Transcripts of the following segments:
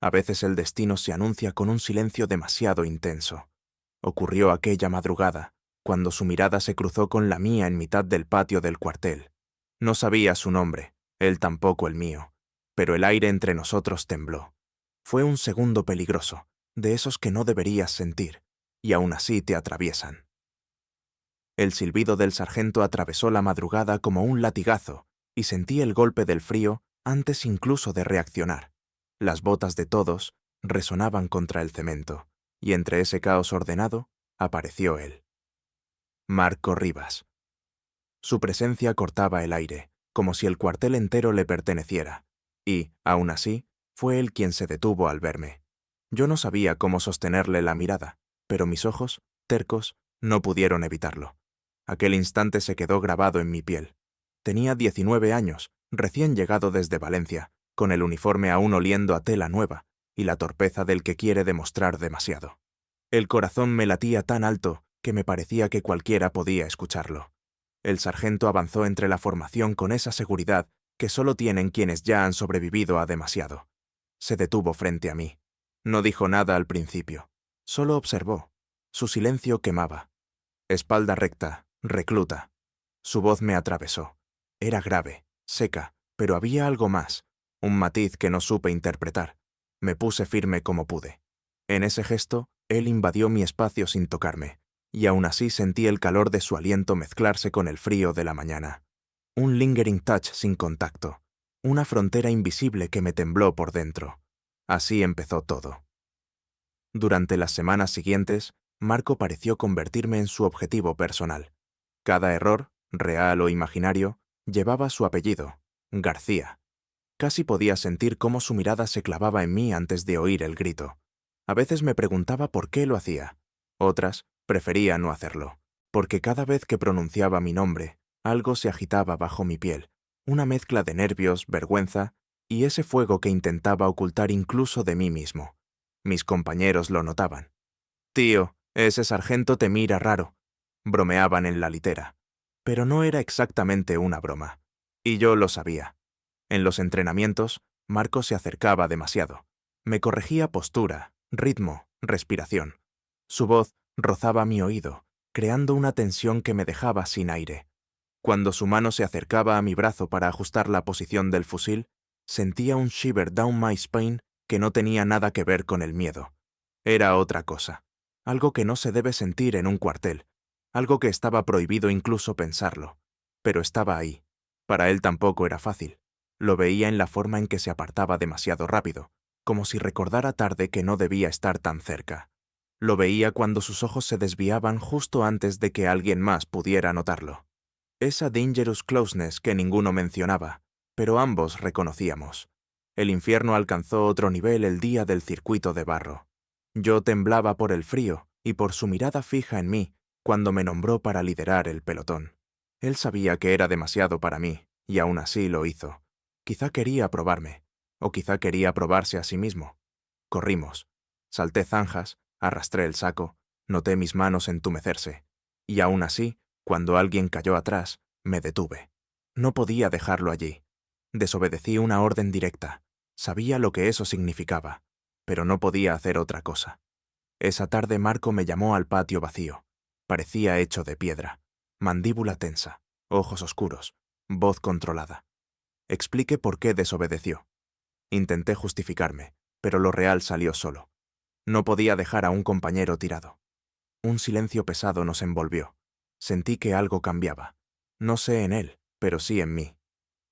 A veces el destino se anuncia con un silencio demasiado intenso. Ocurrió aquella madrugada, cuando su mirada se cruzó con la mía en mitad del patio del cuartel. No sabía su nombre, él tampoco el mío, pero el aire entre nosotros tembló. Fue un segundo peligroso, de esos que no deberías sentir, y aún así te atraviesan. El silbido del sargento atravesó la madrugada como un latigazo, y sentí el golpe del frío antes incluso de reaccionar. Las botas de todos resonaban contra el cemento, y entre ese caos ordenado apareció él. Marco Rivas. Su presencia cortaba el aire, como si el cuartel entero le perteneciera, y, aún así, fue él quien se detuvo al verme. Yo no sabía cómo sostenerle la mirada, pero mis ojos, tercos, no pudieron evitarlo. Aquel instante se quedó grabado en mi piel. Tenía 19 años, recién llegado desde Valencia, con el uniforme aún oliendo a tela nueva, y la torpeza del que quiere demostrar demasiado. El corazón me latía tan alto que me parecía que cualquiera podía escucharlo. El sargento avanzó entre la formación con esa seguridad que solo tienen quienes ya han sobrevivido a demasiado. Se detuvo frente a mí. No dijo nada al principio. Solo observó. Su silencio quemaba. Espalda recta, recluta. Su voz me atravesó. Era grave, seca, pero había algo más, un matiz que no supe interpretar. Me puse firme como pude. En ese gesto, él invadió mi espacio sin tocarme, y aún así sentí el calor de su aliento mezclarse con el frío de la mañana. Un lingering touch sin contacto, una frontera invisible que me tembló por dentro. Así empezó todo. Durante las semanas siguientes, Marco pareció convertirme en su objetivo personal. Cada error, real o imaginario, llevaba su apellido, García. Casi podía sentir cómo su mirada se clavaba en mí antes de oír el grito. A veces me preguntaba por qué lo hacía. Otras, prefería no hacerlo, porque cada vez que pronunciaba mi nombre, algo se agitaba bajo mi piel, una mezcla de nervios, vergüenza y ese fuego que intentaba ocultar incluso de mí mismo. Mis compañeros lo notaban. «Tío, ese sargento te mira raro», bromeaban en la litera. Pero no era exactamente una broma. Y yo lo sabía. En los entrenamientos, Marco se acercaba demasiado. Me corregía postura, ritmo, respiración. Su voz rozaba mi oído, creando una tensión que me dejaba sin aire. Cuando su mano se acercaba a mi brazo para ajustar la posición del fusil, sentía un shiver down my spine que no tenía nada que ver con el miedo. Era otra cosa, algo que no se debe sentir en un cuartel, algo que estaba prohibido incluso pensarlo. Pero estaba ahí. Para él tampoco era fácil. Lo veía en la forma en que se apartaba demasiado rápido, como si recordara tarde que no debía estar tan cerca. Lo veía cuando sus ojos se desviaban justo antes de que alguien más pudiera notarlo. Esa dangerous closeness que ninguno mencionaba, pero ambos reconocíamos. El infierno alcanzó otro nivel el día del circuito de barro. Yo temblaba por el frío y por su mirada fija en mí cuando me nombró para liderar el pelotón. Él sabía que era demasiado para mí, y aún así lo hizo. Quizá quería probarme, o quizá quería probarse a sí mismo. Corrimos. Salté zanjas, arrastré el saco, noté mis manos entumecerse, y aún así, cuando alguien cayó atrás, me detuve. No podía dejarlo allí. Desobedecí una orden directa. Sabía lo que eso significaba, pero no podía hacer otra cosa. Esa tarde Marco me llamó al patio vacío. Parecía hecho de piedra, mandíbula tensa, ojos oscuros, voz controlada. Expliqué por qué desobedeció. Intenté justificarme, pero lo real salió solo. No podía dejar a un compañero tirado. Un silencio pesado nos envolvió. Sentí que algo cambiaba. No sé en él, pero sí en mí.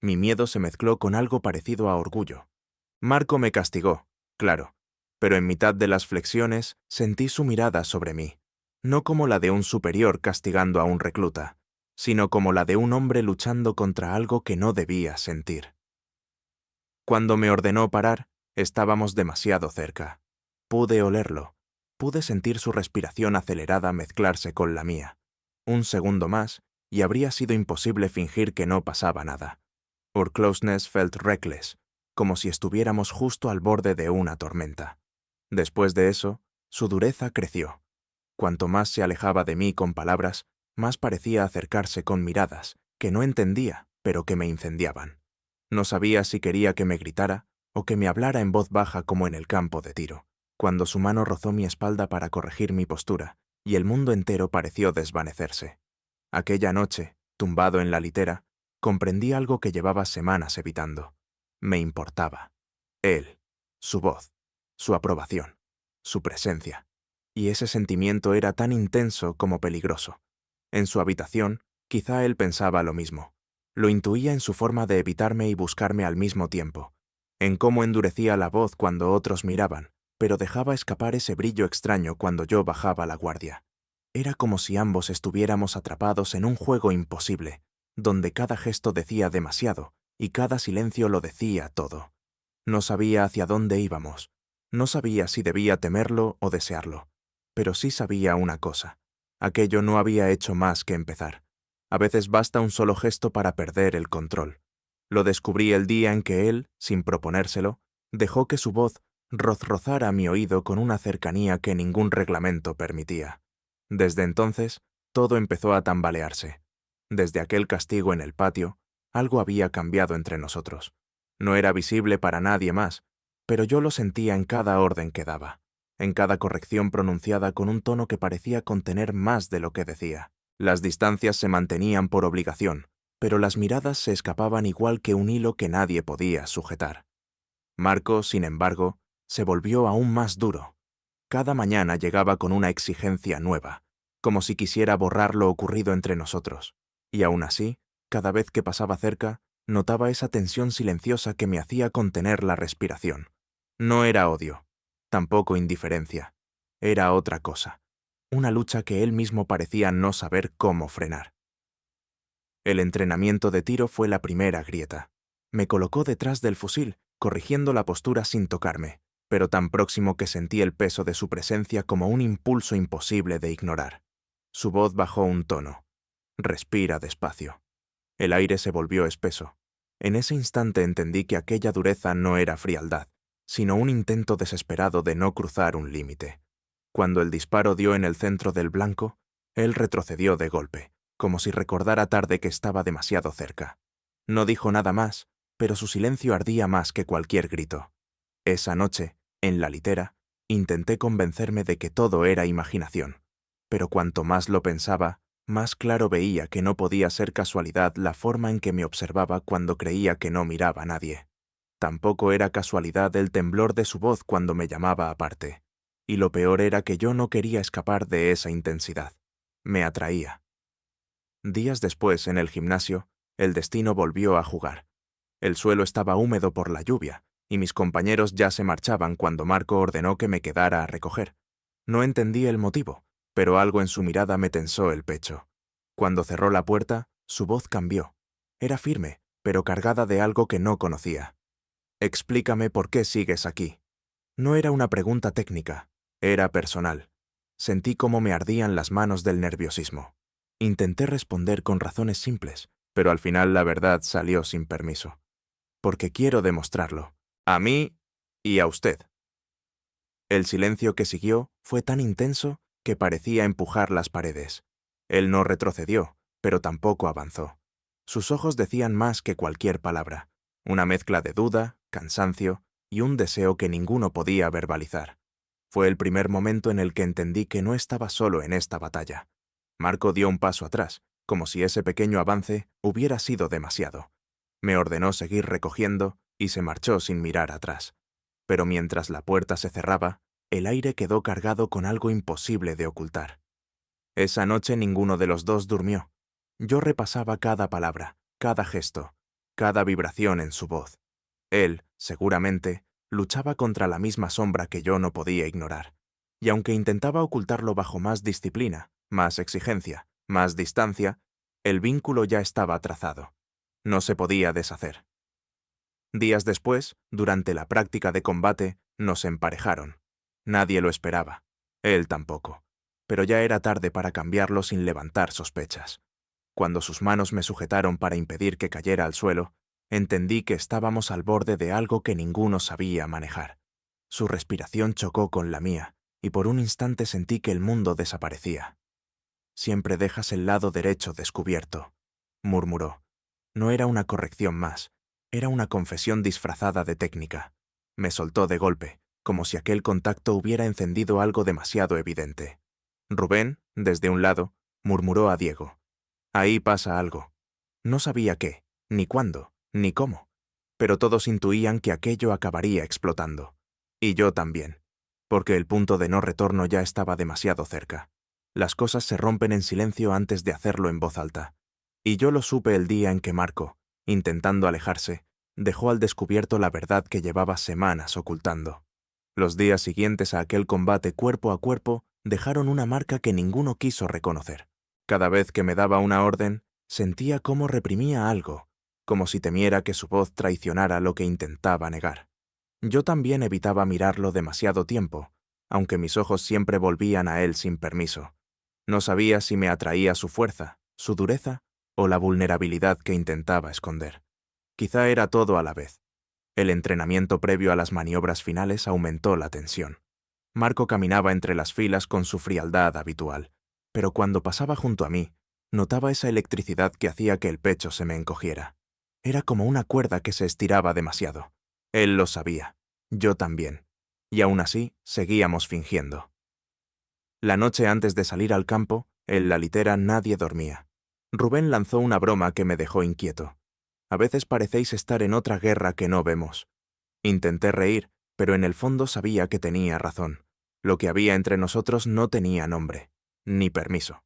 Mi miedo se mezcló con algo parecido a orgullo. Marco me castigó, claro, pero en mitad de las flexiones sentí su mirada sobre mí, no como la de un superior castigando a un recluta, sino como la de un hombre luchando contra algo que no debía sentir. Cuando me ordenó parar, estábamos demasiado cerca. Pude olerlo. Pude sentir su respiración acelerada mezclarse con la mía. Un segundo más, y habría sido imposible fingir que no pasaba nada. Our closeness felt reckless, como si estuviéramos justo al borde de una tormenta. Después de eso, su dureza creció. Cuanto más se alejaba de mí con palabras, más parecía acercarse con miradas, que no entendía, pero que me incendiaban. No sabía si quería que me gritara o que me hablara en voz baja como en el campo de tiro, cuando su mano rozó mi espalda para corregir mi postura, y el mundo entero pareció desvanecerse. Aquella noche, tumbado en la litera, comprendí algo que llevaba semanas evitando. Me importaba. Él, su voz, su aprobación, su presencia. Y ese sentimiento era tan intenso como peligroso. En su habitación, quizá él pensaba lo mismo. Lo intuía en su forma de evitarme y buscarme al mismo tiempo, en cómo endurecía la voz cuando otros miraban, pero dejaba escapar ese brillo extraño cuando yo bajaba la guardia. Era como si ambos estuviéramos atrapados en un juego imposible, donde cada gesto decía demasiado y cada silencio lo decía todo. No sabía hacia dónde íbamos. No sabía si debía temerlo o desearlo. Pero sí sabía una cosa. Aquello no había hecho más que empezar. A veces basta un solo gesto para perder el control. Lo descubrí el día en que él, sin proponérselo, dejó que su voz rozara mi oído con una cercanía que ningún reglamento permitía. Desde entonces, todo empezó a tambalearse. Desde aquel castigo en el patio, algo había cambiado entre nosotros. No era visible para nadie más, pero yo lo sentía en cada orden que daba, en cada corrección pronunciada con un tono que parecía contener más de lo que decía. Las distancias se mantenían por obligación, pero las miradas se escapaban igual que un hilo que nadie podía sujetar. Marco, sin embargo, se volvió aún más duro. Cada mañana llegaba con una exigencia nueva, como si quisiera borrar lo ocurrido entre nosotros, y aún así, cada vez que pasaba cerca, notaba esa tensión silenciosa que me hacía contener la respiración. No era odio, tampoco indiferencia, era otra cosa, una lucha que él mismo parecía no saber cómo frenar. El entrenamiento de tiro fue la primera grieta. Me colocó detrás del fusil, corrigiendo la postura sin tocarme, pero tan próximo que sentí el peso de su presencia como un impulso imposible de ignorar. Su voz bajó un tono. Respira despacio. El aire se volvió espeso. En ese instante entendí que aquella dureza no era frialdad, sino un intento desesperado de no cruzar un límite. Cuando el disparo dio en el centro del blanco, él retrocedió de golpe, como si recordara tarde que estaba demasiado cerca. No dijo nada más, pero su silencio ardía más que cualquier grito. Esa noche, en la litera, intenté convencerme de que todo era imaginación, pero cuanto más lo pensaba, más claro veía que no podía ser casualidad la forma en que me observaba cuando creía que no miraba a nadie. Tampoco era casualidad el temblor de su voz cuando me llamaba aparte. Y lo peor era que yo no quería escapar de esa intensidad. Me atraía. Días después, en el gimnasio, el destino volvió a jugar. El suelo estaba húmedo por la lluvia, y mis compañeros ya se marchaban cuando Marco ordenó que me quedara a recoger. No entendí el motivo, pero algo en su mirada me tensó el pecho. Cuando cerró la puerta, su voz cambió. Era firme, pero cargada de algo que no conocía. «Explícame por qué sigues aquí». No era una pregunta técnica, era personal. Sentí cómo me ardían las manos del nerviosismo. Intenté responder con razones simples, pero al final la verdad salió sin permiso. Porque quiero demostrarlo. A mí y a usted. El silencio que siguió fue tan intenso que parecía empujar las paredes. Él no retrocedió, pero tampoco avanzó. Sus ojos decían más que cualquier palabra, una mezcla de duda, cansancio y un deseo que ninguno podía verbalizar. Fue el primer momento en el que entendí que no estaba solo en esta batalla. Marco dio un paso atrás, como si ese pequeño avance hubiera sido demasiado. Me ordenó seguir recogiendo y se marchó sin mirar atrás. Pero mientras la puerta se cerraba, el aire quedó cargado con algo imposible de ocultar. Esa noche ninguno de los dos durmió. Yo repasaba cada palabra, cada gesto, cada vibración en su voz. Él, seguramente, luchaba contra la misma sombra que yo no podía ignorar. Y aunque intentaba ocultarlo bajo más disciplina, más exigencia, más distancia, el vínculo ya estaba trazado. No se podía deshacer. Días después, durante la práctica de combate, nos emparejaron. Nadie lo esperaba. Él tampoco. Pero ya era tarde para cambiarlo sin levantar sospechas. Cuando sus manos me sujetaron para impedir que cayera al suelo, entendí que estábamos al borde de algo que ninguno sabía manejar. Su respiración chocó con la mía, y por un instante sentí que el mundo desaparecía. «Siempre dejas el lado derecho descubierto», murmuró. No era una corrección más, era una confesión disfrazada de técnica. Me soltó de golpe, como si aquel contacto hubiera encendido algo demasiado evidente. Rubén, desde un lado, murmuró a Diego. Ahí pasa algo. No sabía qué, ni cuándo, ni cómo, pero todos intuían que aquello acabaría explotando. Y yo también, porque el punto de no retorno ya estaba demasiado cerca. Las cosas se rompen en silencio antes de hacerlo en voz alta. Y yo lo supe el día en que Marco, intentando alejarse, dejó al descubierto la verdad que llevaba semanas ocultando. Los días siguientes a aquel combate cuerpo a cuerpo dejaron una marca que ninguno quiso reconocer. Cada vez que me daba una orden, sentía cómo reprimía algo, como si temiera que su voz traicionara lo que intentaba negar. Yo también evitaba mirarlo demasiado tiempo, aunque mis ojos siempre volvían a él sin permiso. No sabía si me atraía su fuerza, su dureza o la vulnerabilidad que intentaba esconder. Quizá era todo a la vez. El entrenamiento previo a las maniobras finales aumentó la tensión. Marco caminaba entre las filas con su frialdad habitual, pero cuando pasaba junto a mí, notaba esa electricidad que hacía que el pecho se me encogiera. Era como una cuerda que se estiraba demasiado. Él lo sabía, yo también, y aún así seguíamos fingiendo. La noche antes de salir al campo, en la litera nadie dormía. Rubén lanzó una broma que me dejó inquieto. A veces parecéis estar en otra guerra que no vemos. Intenté reír, pero en el fondo sabía que tenía razón. Lo que había entre nosotros no tenía nombre, ni permiso.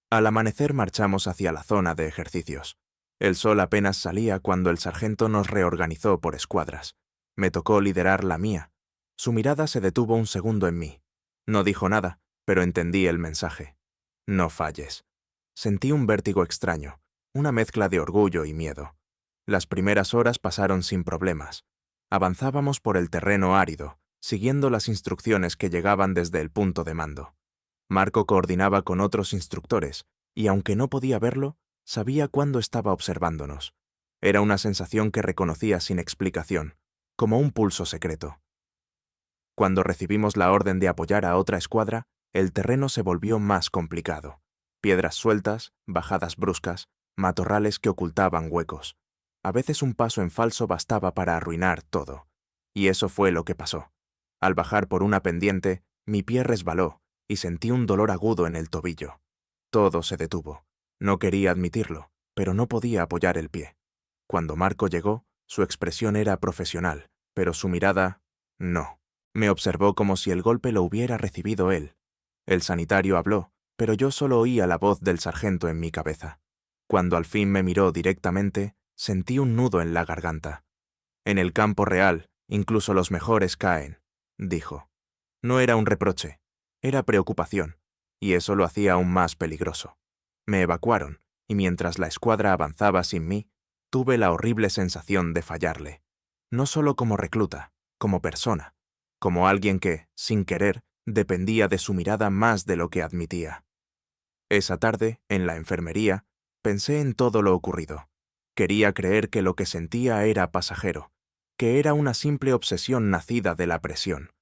Al amanecer marchamos hacia la zona de ejercicios. El sol apenas salía cuando el sargento nos reorganizó por escuadras. Me tocó liderar la mía. Su mirada se detuvo un segundo en mí. No dijo nada, pero entendí el mensaje. No falles. Sentí un vértigo extraño, una mezcla de orgullo y miedo. Las primeras horas pasaron sin problemas. Avanzábamos por el terreno árido, siguiendo las instrucciones que llegaban desde el punto de mando. Marco coordinaba con otros instructores, y aunque no podía verlo, sabía cuándo estaba observándonos. Era una sensación que reconocía sin explicación, como un pulso secreto. Cuando recibimos la orden de apoyar a otra escuadra, el terreno se volvió más complicado. Piedras sueltas, bajadas bruscas, matorrales que ocultaban huecos. A veces un paso en falso bastaba para arruinar todo. Y eso fue lo que pasó. Al bajar por una pendiente, mi pie resbaló y sentí un dolor agudo en el tobillo. Todo se detuvo. No quería admitirlo, pero no podía apoyar el pie. Cuando Marco llegó, su expresión era profesional, pero su mirada, no. Me observó como si el golpe lo hubiera recibido él. El sanitario habló, pero yo solo oía la voz del sargento en mi cabeza. Cuando al fin me miró directamente, sentí un nudo en la garganta. En el campo real, incluso los mejores caen, dijo. No era un reproche, era preocupación, y eso lo hacía aún más peligroso. Me evacuaron, y mientras la escuadra avanzaba sin mí, tuve la horrible sensación de fallarle. No solo como recluta, como persona, como alguien que, sin querer, dependía de su mirada más de lo que admitía. Esa tarde, en la enfermería, pensé en todo lo ocurrido. Quería creer que lo que sentía era pasajero, que era una simple obsesión nacida de la presión.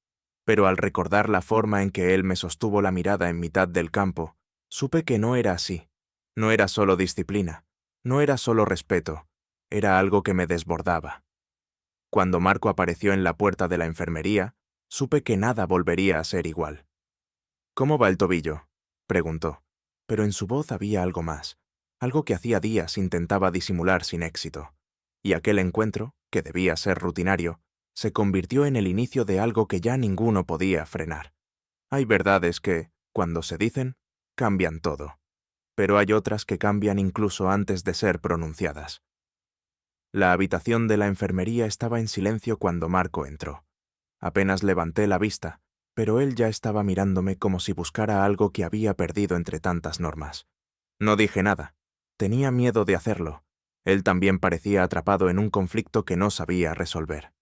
Pero al recordar la forma en que él me sostuvo la mirada en mitad del campo, supe que no era así. No era solo disciplina, no era solo respeto, era algo que me desbordaba. Cuando Marco apareció en la puerta de la enfermería, supe que nada volvería a ser igual. «¿Cómo va el tobillo?», preguntó, pero en su voz había algo más, algo que hacía días intentaba disimular sin éxito. Y aquel encuentro, que debía ser rutinario, se convirtió en el inicio de algo que ya ninguno podía frenar. Hay verdades que, cuando se dicen, cambian todo, pero hay otras que cambian incluso antes de ser pronunciadas. La habitación de la enfermería estaba en silencio cuando Marco entró. Apenas levanté la vista, pero él ya estaba mirándome como si buscara algo que había perdido entre tantas normas. No dije nada. Tenía miedo de hacerlo. Él también parecía atrapado en un conflicto que no sabía resolver.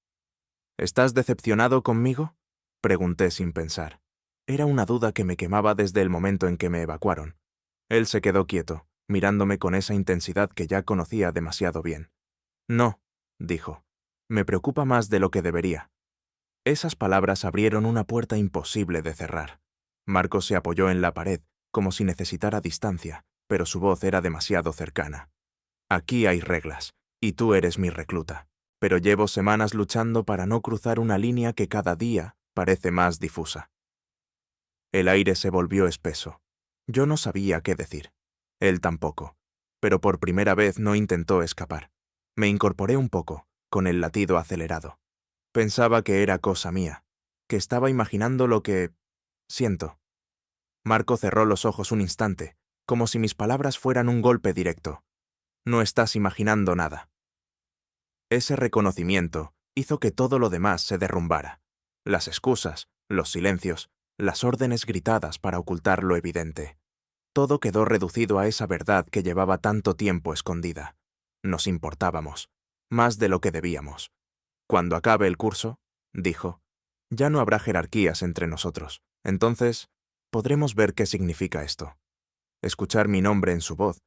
«¿Estás decepcionado conmigo?», pregunté sin pensar. Era una duda que me quemaba desde el momento en que me evacuaron. Él se quedó quieto, mirándome con esa intensidad que ya conocía demasiado bien. «No», dijo. «Me preocupa más de lo que debería». Esas palabras abrieron una puerta imposible de cerrar. Marco se apoyó en la pared, como si necesitara distancia, pero su voz era demasiado cercana. «Aquí hay reglas, y tú eres mi recluta. pero llevo semanas luchando para no cruzar una línea que cada día parece más difusa. El aire se volvió espeso. Yo no sabía qué decir. Él tampoco. Pero por primera vez no intentó escapar. Me incorporé un poco, con el latido acelerado. Pensaba que era cosa mía, que estaba imaginando lo que siento. Marco cerró los ojos un instante, como si mis palabras fueran un golpe directo. No estás imaginando nada. Ese reconocimiento hizo que todo lo demás se derrumbara. Las excusas, los silencios, las órdenes gritadas para ocultar lo evidente. Todo quedó reducido a esa verdad que llevaba tanto tiempo escondida. Nos importábamos, más de lo que debíamos. Cuando acabe el curso, dijo, ya no habrá jerarquías entre nosotros. Entonces, podremos ver qué significa esto. Escuchar mi nombre en su voz,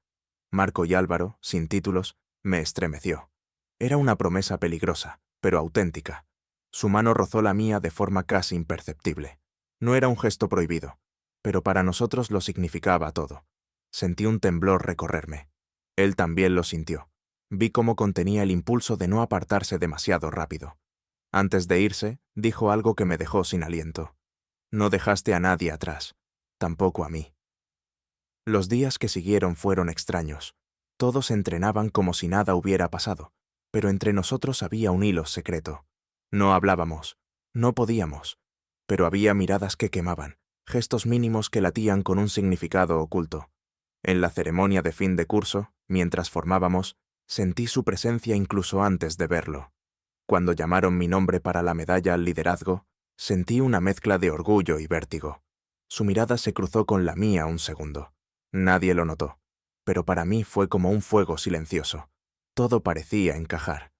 Marco y Álvaro, sin títulos, me estremeció. Era una promesa peligrosa, pero auténtica. Su mano rozó la mía de forma casi imperceptible. No era un gesto prohibido, pero para nosotros lo significaba todo. Sentí un temblor recorrerme. Él también lo sintió. Vi cómo contenía el impulso de no apartarse demasiado rápido. Antes de irse, dijo algo que me dejó sin aliento. No dejaste a nadie atrás, tampoco a mí. Los días que siguieron fueron extraños. Todos entrenaban como si nada hubiera pasado, pero entre nosotros había un hilo secreto. No hablábamos, no podíamos, pero había miradas que quemaban, gestos mínimos que latían con un significado oculto. En la ceremonia de fin de curso, mientras formábamos, sentí su presencia incluso antes de verlo. Cuando llamaron mi nombre para la medalla al liderazgo, sentí una mezcla de orgullo y vértigo. Su mirada se cruzó con la mía un segundo. Nadie lo notó, pero para mí fue como un fuego silencioso. Todo parecía encajar,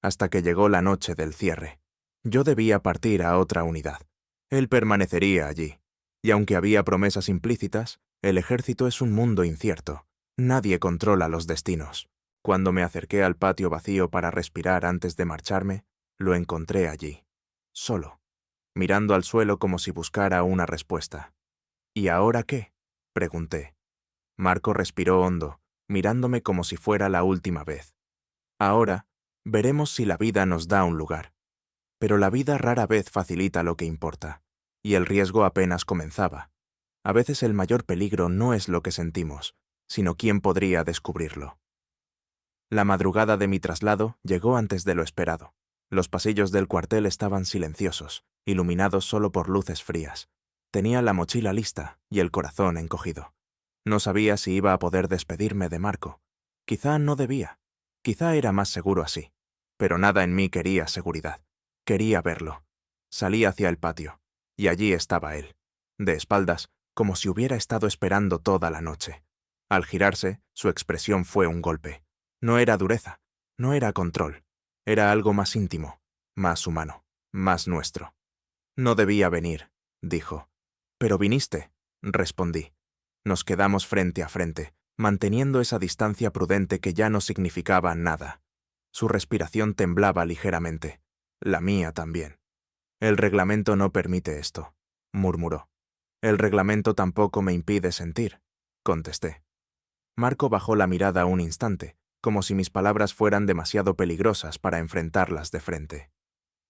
hasta que llegó la noche del cierre. Yo debía partir a otra unidad. Él permanecería allí, y aunque había promesas implícitas, el ejército es un mundo incierto. Nadie controla los destinos. Cuando me acerqué al patio vacío para respirar antes de marcharme, lo encontré allí, solo, mirando al suelo como si buscara una respuesta. ¿Y ahora qué?, pregunté. Marco respiró hondo, mirándome como si fuera la última vez. Ahora, veremos si la vida nos da un lugar. Pero la vida rara vez facilita lo que importa, y el riesgo apenas comenzaba. A veces el mayor peligro no es lo que sentimos, sino quién podría descubrirlo. La madrugada de mi traslado llegó antes de lo esperado. Los pasillos del cuartel estaban silenciosos, iluminados solo por luces frías. Tenía la mochila lista y el corazón encogido. No sabía si iba a poder despedirme de Marco. Quizá no debía. Quizá era más seguro así. Pero nada en mí quería seguridad. Quería verlo. Salí hacia el patio, y allí estaba él, de espaldas, como si hubiera estado esperando toda la noche. Al girarse, su expresión fue un golpe. No era dureza, no era control. Era algo más íntimo, más humano, más nuestro. No debía venir, dijo. Pero viniste, respondí. Nos quedamos frente a frente, manteniendo esa distancia prudente que ya no significaba nada. Su respiración temblaba ligeramente. La mía también. El reglamento no permite esto, murmuró. El reglamento tampoco me impide sentir, contesté. Marco bajó la mirada un instante, como si mis palabras fueran demasiado peligrosas para enfrentarlas de frente.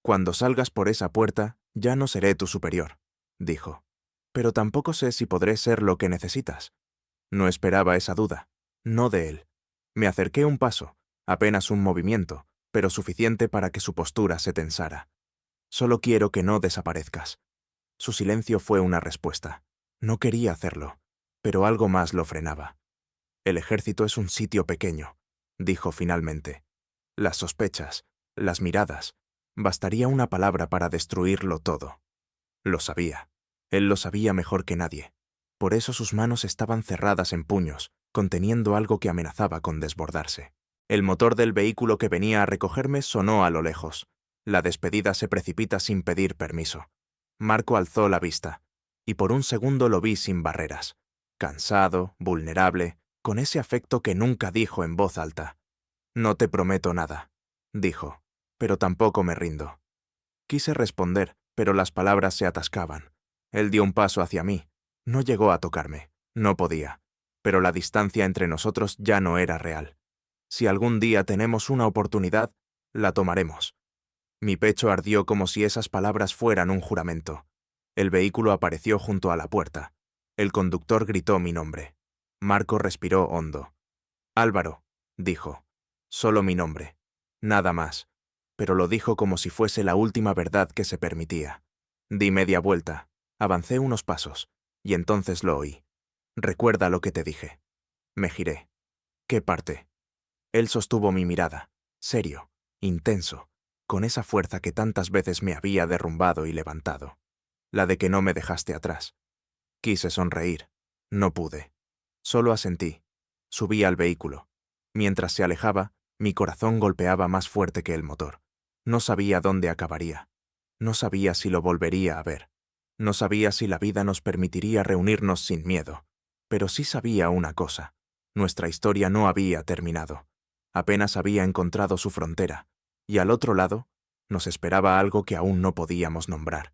Cuando salgas por esa puerta, ya no seré tu superior, dijo. Pero tampoco sé si podré ser lo que necesitas. No esperaba esa duda, no de él. Me acerqué un paso, apenas un movimiento, pero suficiente para que su postura se tensara. Solo quiero que no desaparezcas. Su silencio fue una respuesta. No quería hacerlo, pero algo más lo frenaba. El ejército es un sitio pequeño, dijo finalmente. Las sospechas, las miradas, bastaría una palabra para destruirlo todo. Lo sabía. Él lo sabía mejor que nadie. Por eso sus manos estaban cerradas en puños, conteniendo algo que amenazaba con desbordarse. El motor del vehículo que venía a recogerme sonó a lo lejos. La despedida se precipita sin pedir permiso. Marco alzó la vista, y por un segundo lo vi sin barreras. Cansado, vulnerable, con ese afecto que nunca dijo en voz alta. No te prometo nada, dijo, pero tampoco me rindo. Quise responder, pero las palabras se atascaban. Él dio un paso hacia mí. No llegó a tocarme, no podía, pero la distancia entre nosotros ya no era real. Si algún día tenemos una oportunidad, La tomaremos. Mi pecho ardió como si esas palabras fueran un juramento. El vehículo apareció junto a la puerta. El conductor gritó mi nombre. Marco respiró hondo. Álvaro, dijo. Solo mi nombre. Nada más. Pero lo dijo como si fuese la última verdad que se permitía. Di media vuelta. Avancé unos pasos. Y entonces lo oí. Recuerda lo que te dije. Me giré. ¿Qué parte? Él sostuvo mi mirada. Serio. Intenso. Con esa fuerza que tantas veces me había derrumbado y levantado. La de que no me dejaste atrás. Quise sonreír. No pude. Solo asentí. Subí al vehículo. Mientras se alejaba, mi corazón golpeaba más fuerte que el motor. No sabía dónde acabaría. No sabía si lo volvería a ver. No sabía si la vida nos permitiría reunirnos sin miedo. Pero sí sabía una cosa. Nuestra historia no había terminado. Apenas había encontrado su frontera. Y al otro lado, nos esperaba algo que aún no podíamos nombrar.